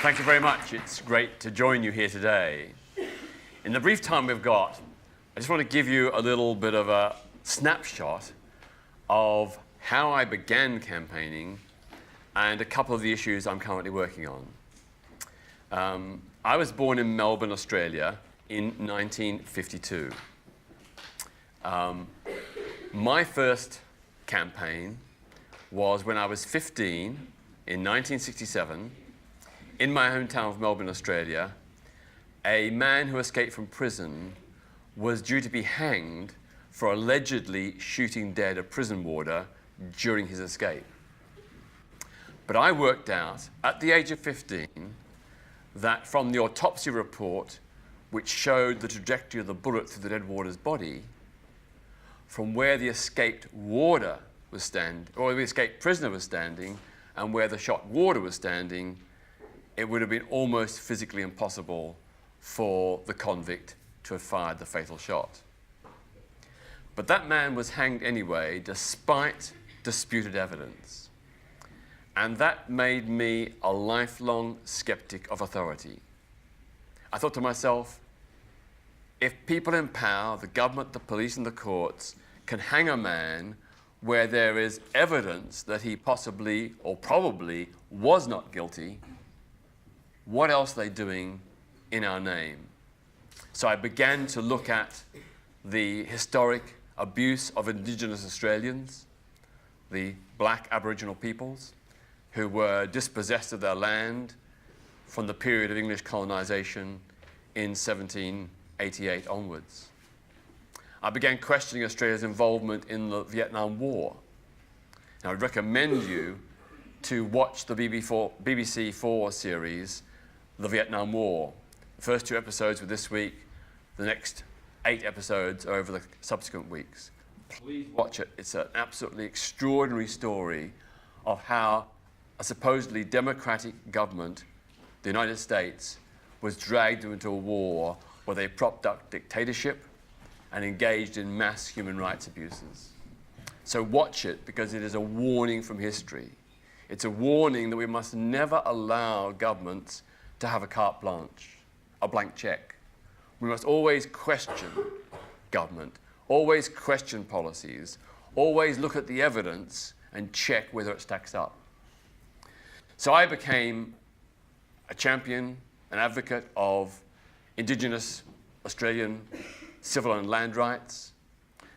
Thank you very much. It's great to join you here today. In the brief time we've got, I just want to give you a little bit of a snapshot of how I began campaigning and a couple of the issues I'm currently working on. I was born in Melbourne, Australia in 1952. My first campaign was when I was 15 in 1967 in my hometown of Melbourne, Australia. A man who escaped from prison was due to be hanged for allegedly shooting dead a prison warder during his escape. But I worked out at the age of 15 that from the autopsy report, which showed the trajectory of the bullet through the dead warder's body, from where the escaped warder was standing, or the escaped prisoner was standing, and where the shot warder was standing, it would have been almost physically impossible for the convict to have fired the fatal shot. But that man was hanged anyway, despite disputed evidence. And that made me a lifelong skeptic of authority. I thought to myself, if people in power, the government, the police, and the courts, can hang a man where there is evidence that he possibly or probably was not guilty, what else are they doing in our name? So I began to look at the historic abuse of Indigenous Australians, the black Aboriginal peoples, who were dispossessed of their land from the period of English colonisation in 1788 onwards. I began questioning Australia's involvement in the Vietnam War. Now, I would recommend you to watch the BBC 4 series, The Vietnam War. The first 2 episodes were this week. The next 8 episodes are over the subsequent weeks. Please watch it. It's an absolutely extraordinary story of how a supposedly democratic government, the United States, was dragged into a war where they propped up dictatorship and engaged in mass human rights abuses. So watch it, because it is a warning from history. It's a warning that we must never allow governments to have a carte blanche, a blank check. We must always question government, always question policies, always look at the evidence and check whether it stacks up. So I became a champion, an advocate of Indigenous Australian civil and land rights,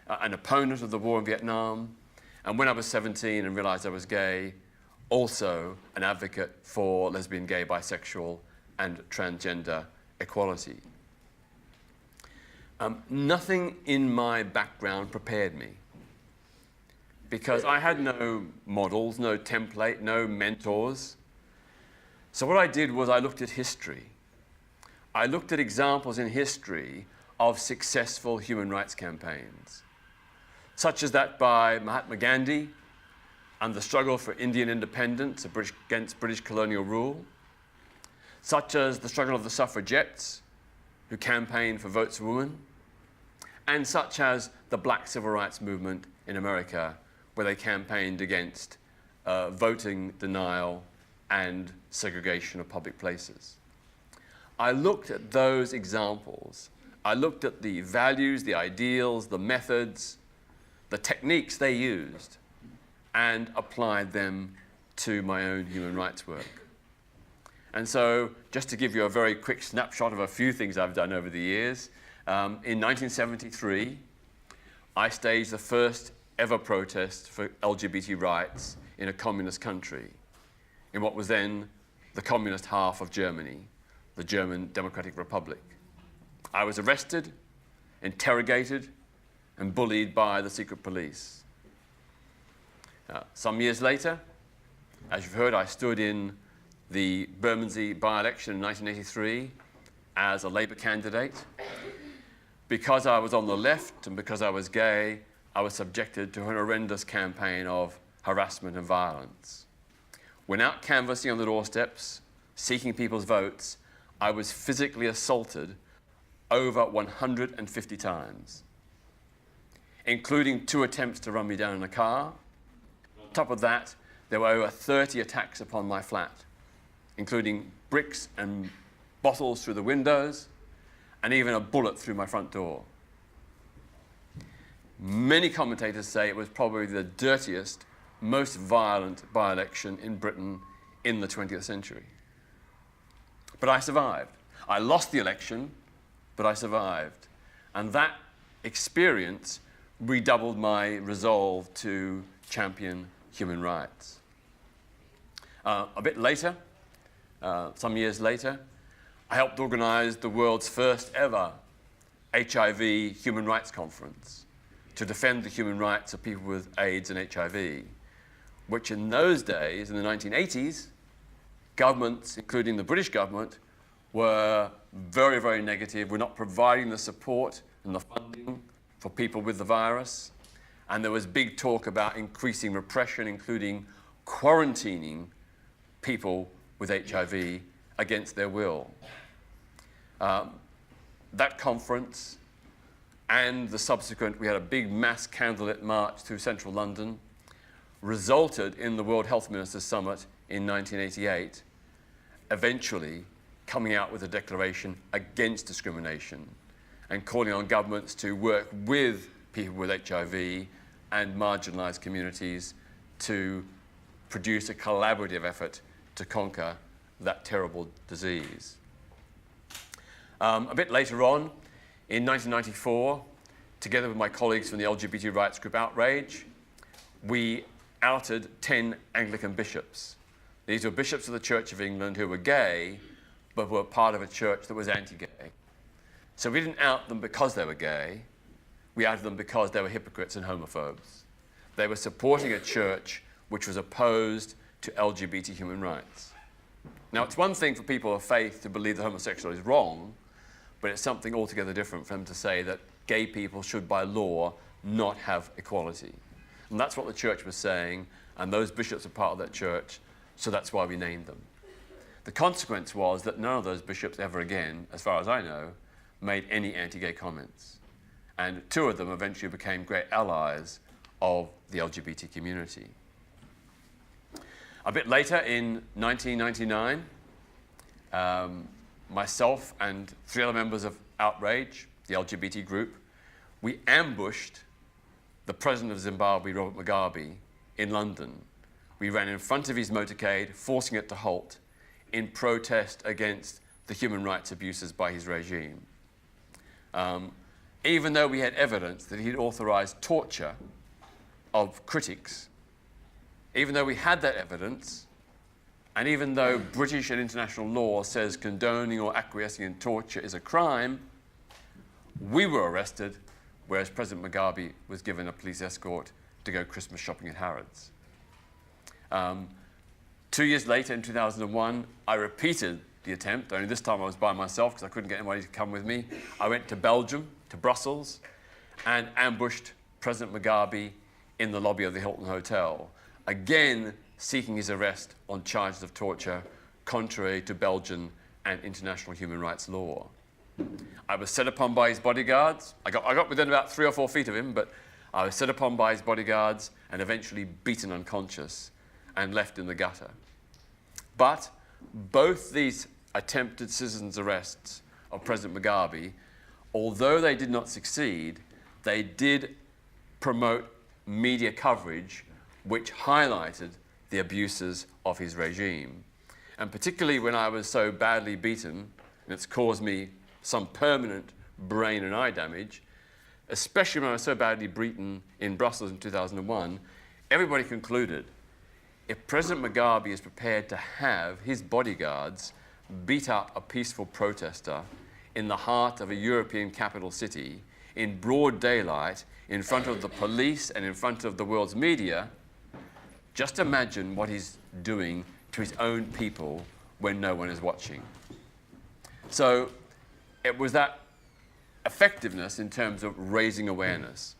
an opponent of the war in Vietnam, and when I was 17 and realized I was gay, also an advocate for lesbian, gay, bisexual, and transgender equality. Nothing in my background prepared me, because I had no models, no template, no mentors. So what I did was I looked at history. I looked at examples in history of successful human rights campaigns, such as that by Mahatma Gandhi and the struggle for Indian independence against British colonial rule, such as the struggle of the suffragettes who campaigned for votes for women, and such as the black civil rights movement in America, where they campaigned against voting denial and segregation of public places. I looked at those examples. I looked at the values, the ideals, the methods, the techniques they used, and applied them to my own human rights work. And so, just to give you a very quick snapshot of a few things I've done over the years, in 1973, I staged the first ever protest for LGBT rights in a communist country, in what was then the communist half of Germany, the German Democratic Republic. I was arrested, interrogated, and bullied by the secret police. Some years later, as you've heard, I stood in the Bermondsey by-election in 1983 as a Labour candidate. Because I was on the left and because I was gay, I was subjected to an horrendous campaign of harassment and violence. When out canvassing on the doorsteps, seeking people's votes, I was physically assaulted over 150 times, including 2 attempts to run me down in a car. On top of that, there were over 30 attacks upon my flat, including bricks and bottles through the windows, and even a bullet through my front door. Many commentators say it was probably the dirtiest, most violent by-election in Britain in the 20th century. But I survived. I lost the election, but I survived. And that experience redoubled my resolve to champion human rights. A bit later, some years later, I helped organize the world's first ever HIV human rights conference to defend the human rights of people with AIDS and HIV, which in those days, in the 1980s, governments, including the British government, were very, very negative. We're not providing the support and the funding for people with the virus. And there was big talk about increasing repression, including quarantining people with HIV against their will. That conference and the subsequent, we had a big mass candlelit march through central London, resulted in the World Health Ministers Summit in 1988, eventually coming out with a declaration against discrimination and calling on governments to work with people with HIV and marginalized communities to produce a collaborative effort to conquer that terrible disease. A bit later on, in 1994, together with my colleagues from the LGBT rights group Outrage, we outed 10 Anglican bishops. These were bishops of the Church of England who were gay, but were part of a church that was anti-gay. So we didn't out them because they were gay. We outed them because they were hypocrites and homophobes. They were supporting a church which was opposed to LGBT human rights. Now, it's one thing for people of faith to believe that homosexuality is wrong, but it's something altogether different for them to say that gay people should, by law, not have equality. And that's what the church was saying, and those bishops are part of that church, so that's why we named them. The consequence was that none of those bishops ever again, as far as I know, made any anti-gay comments. And 2 of them eventually became great allies of the LGBT community. A bit later, in 1999, myself and 3 other members of Outrage, the LGBT group, we ambushed the President of Zimbabwe, Robert Mugabe, in London. We ran in front of his motorcade, forcing it to halt, in protest against the human rights abuses by his regime. Even though we had evidence that he'd authorized torture of critics, even though we had that evidence, and even though British and international law says condoning or acquiescing in torture is a crime, we were arrested, whereas President Mugabe was given a police escort to go Christmas shopping at Harrods. 2 years later, in 2001, I repeated the attempt, only this time I was by myself because I couldn't get anybody to come with me. I went to Belgium, to Brussels, and ambushed President Mugabe in the lobby of the Hilton Hotel, again seeking his arrest on charges of torture, contrary to Belgian and international human rights law. I was set upon by his bodyguards. I got within about 3 or 4 feet of him, but I was set upon by his bodyguards and eventually beaten unconscious and left in the gutter. But both these attempted citizens' arrests of President Mugabe, although they did not succeed, they did promote media coverage which highlighted the abuses of his regime. And particularly when I was so badly beaten, and it's caused me some permanent brain and eye damage, especially when I was so badly beaten in Brussels in 2001, everybody concluded if President Mugabe is prepared to have his bodyguards beat up a peaceful protester in the heart of a European capital city, in broad daylight, in front of the police and in front of the world's media, just imagine what he's doing to his own people when no one is watching. So it was that effectiveness in terms of raising awareness.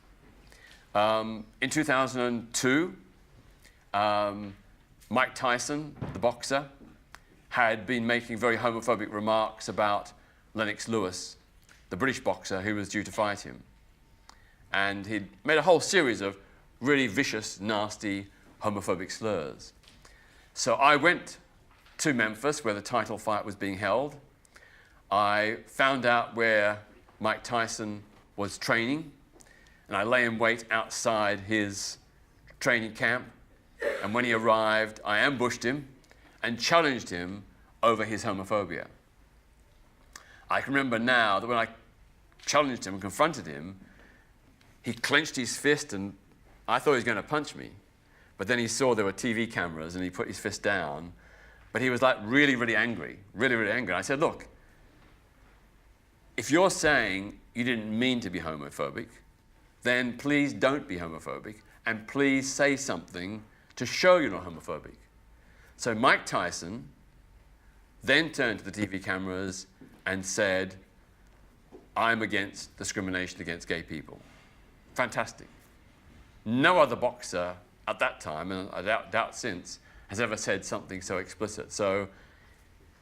In 2002, Mike Tyson, the boxer, had been making very homophobic remarks about Lennox Lewis, the British boxer who was due to fight him. And he'd made a whole series of really vicious, nasty, homophobic slurs. So I went to Memphis, where the title fight was being held. I found out where Mike Tyson was training, and I lay in wait outside his training camp. And when he arrived, I ambushed him and challenged him over his homophobia. I can remember now that when I challenged him and confronted him, he clenched his fist, and I thought he was going to punch me. But then he saw there were TV cameras, and he put his fist down. But he was like really, really angry, really, really angry. And I said, look, if you're saying you didn't mean to be homophobic, then please don't be homophobic, and please say something to show you're not homophobic. So Mike Tyson then turned to the TV cameras and said, I'm against discrimination against gay people. Fantastic. No other boxer at that time, and I doubt since, has ever said something so explicit. So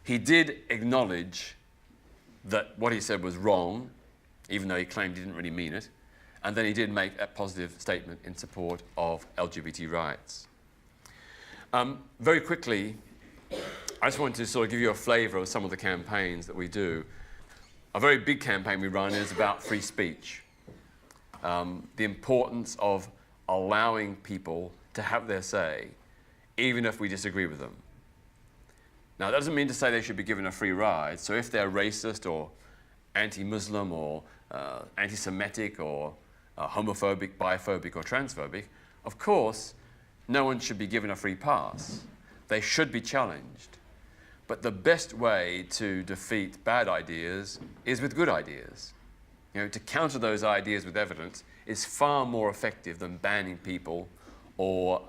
he did acknowledge that what he said was wrong, even though he claimed he didn't really mean it. And then he did make a positive statement in support of LGBT rights. Very quickly, I just wanted to sort of give you a flavour of some of the campaigns that we do. A very big campaign we run is about free speech. The importance of allowing people to have their say, even if we disagree with them. Now, that doesn't mean to say they should be given a free ride. So if they're racist or anti-Muslim or anti-Semitic or homophobic, biphobic or transphobic, of course, no one should be given a free pass. They should be challenged. But the best way to defeat bad ideas is with good ideas. You know, to counter those ideas with evidence is far more effective than banning people or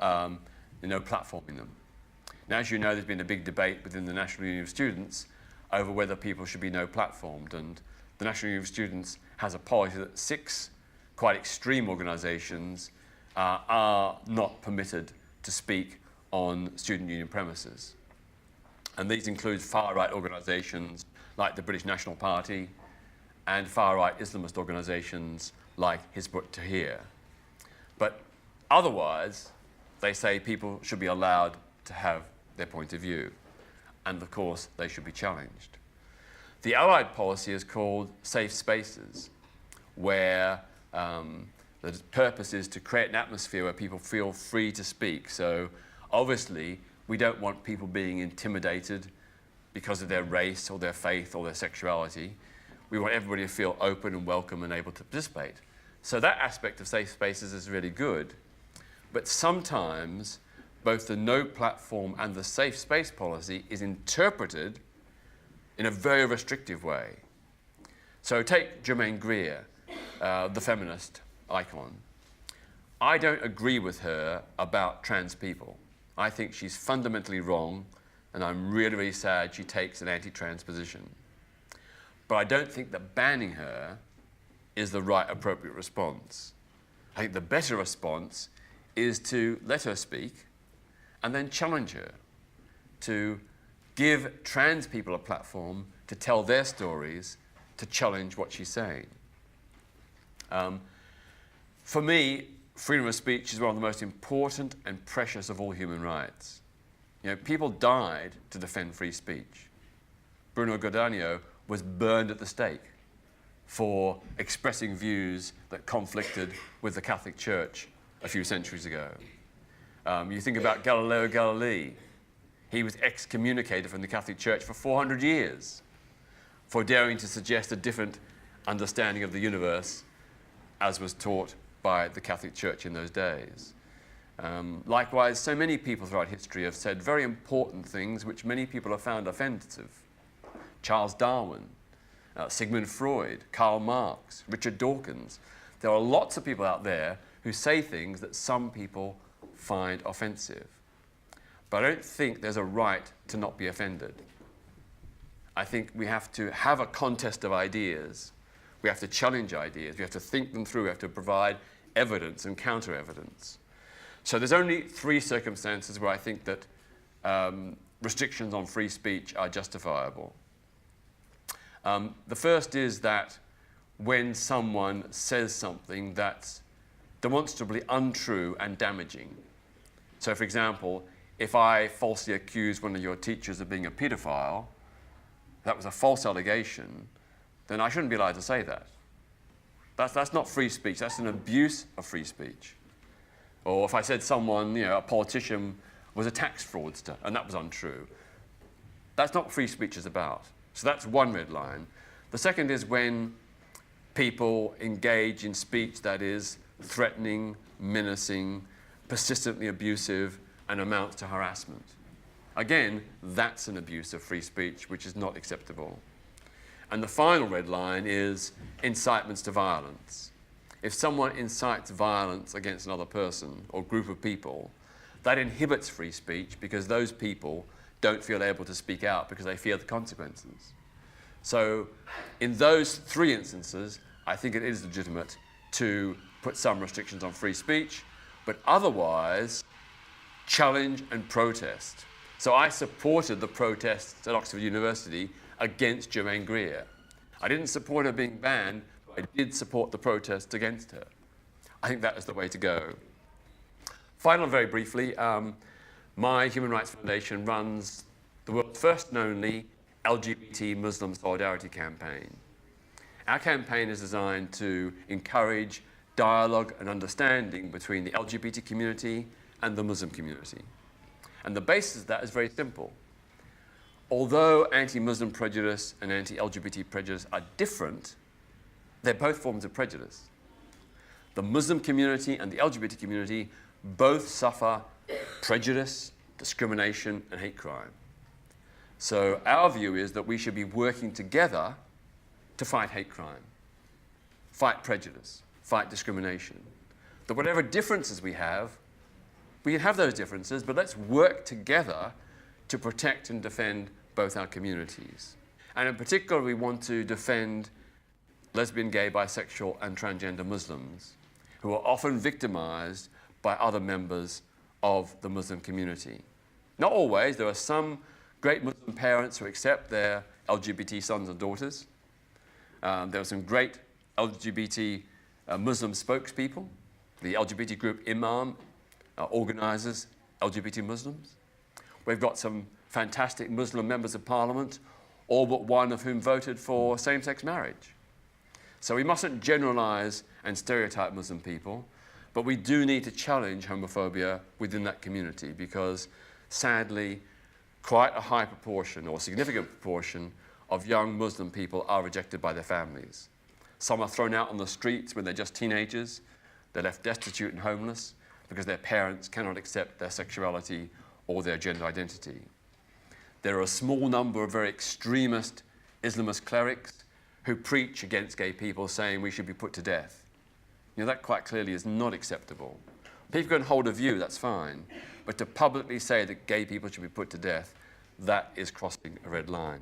platforming them. Now, as you know, there's been a big debate within the National Union of Students over whether people should be no-platformed, and the National Union of Students has a policy that 6 quite extreme organisations are not permitted to speak on student union premises. And these include far-right organisations like the British National Party and far-right Islamist organisations like Hizb ut-Tahrir. But otherwise, they say people should be allowed to have their point of view, and of course they should be challenged. The Allied policy is called safe spaces, where the purpose is to create an atmosphere where people feel free to speak. So obviously we don't want people being intimidated because of their race or their faith or their sexuality. We want everybody to feel open and welcome and able to participate. So that aspect of safe spaces is really good. But sometimes both the no platform and the safe space policy is interpreted in a very restrictive way. So take Germaine Greer, the feminist icon. I don't agree with her about trans people. I think she's fundamentally wrong, and I'm really, really sad she takes an anti-trans position. But I don't think that banning her is the right, appropriate response. I think the better response is to let her speak and then challenge her, to give trans people a platform to tell their stories, to challenge what she's saying. For me, freedom of speech is one of the most important and precious of all human rights. You know, people died to defend free speech. Bruno Guadagno was burned at the stake for expressing views that conflicted with the Catholic Church a few centuries ago. You think about Galileo Galilei. He was excommunicated from the Catholic Church for 400 years for daring to suggest a different understanding of the universe as was taught by the Catholic Church in those days. Likewise, so many people throughout history have said very important things which many people have found offensive. Charles Darwin, Sigmund Freud, Karl Marx, Richard Dawkins. There are lots of people out there who say things that some people find offensive. But I don't think there's a right to not be offended. I think we have to have a contest of ideas. We have to challenge ideas. We have to think them through. We have to provide evidence and counter-evidence. So there's only 3 circumstances where I think that restrictions on free speech are justifiable. The first is that when someone says something that's demonstrably untrue and damaging. So, for example, if I falsely accused one of your teachers of being a paedophile, that was a false allegation, then I shouldn't be allowed to say that. That's not free speech, that's an abuse of free speech. Or if I said someone, a politician was a tax fraudster, and that was untrue, that's not what free speech is about. So that's one red line. The second is when people engage in speech that is threatening, menacing, persistently abusive, and amounts to harassment. Again, that's an abuse of free speech, which is not acceptable. And the final red line is incitements to violence. If someone incites violence against another person or group of people, that inhibits free speech because those people don't feel able to speak out because they fear the consequences. So in those three instances, I think it is legitimate to put some restrictions on free speech, but otherwise challenge and protest. So I supported the protests at Oxford University against Germaine Greer. I didn't support her being banned, but I did support the protests against her. I think that is the way to go. Finally, very briefly, my Human Rights Foundation runs the world's first and only LGBT Muslim Solidarity campaign. Our campaign is designed to encourage dialogue and understanding between the LGBT community and the Muslim community. And the basis of that is very simple. Although anti-Muslim prejudice and anti-LGBT prejudice are different, they're both forms of prejudice. The Muslim community and the LGBT community both suffer prejudice, discrimination, and hate crime. So our view is that we should be working together to fight hate crime, fight prejudice, fight discrimination. That whatever differences we can have those differences, but let's work together to protect and defend both our communities. And in particular, we want to defend lesbian, gay, bisexual, and transgender Muslims who are often victimized by other members of the Muslim community. Not always. There are some great Muslim parents who accept their LGBT sons and daughters. There are some great LGBT Muslim spokespeople. The LGBT group Imam organizes LGBT Muslims. We've got some fantastic Muslim members of parliament, all but one of whom voted for same-sex marriage. So we mustn't generalize and stereotype Muslim people, but we do need to challenge homophobia within that community because, sadly, quite a high proportion or significant proportion of young Muslim people are rejected by their families. Some are thrown out on the streets when they're just teenagers. They're left destitute and homeless because their parents cannot accept their sexuality or their gender identity. There are a small number of very extremist Islamist clerics who preach against gay people, saying we should be put to death. That quite clearly is not acceptable. People can hold a view, that's fine, but to publicly say that gay people should be put to death, that is crossing a red line.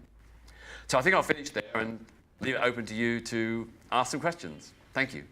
So I think I'll finish there and leave it open to you to ask some questions. Thank you.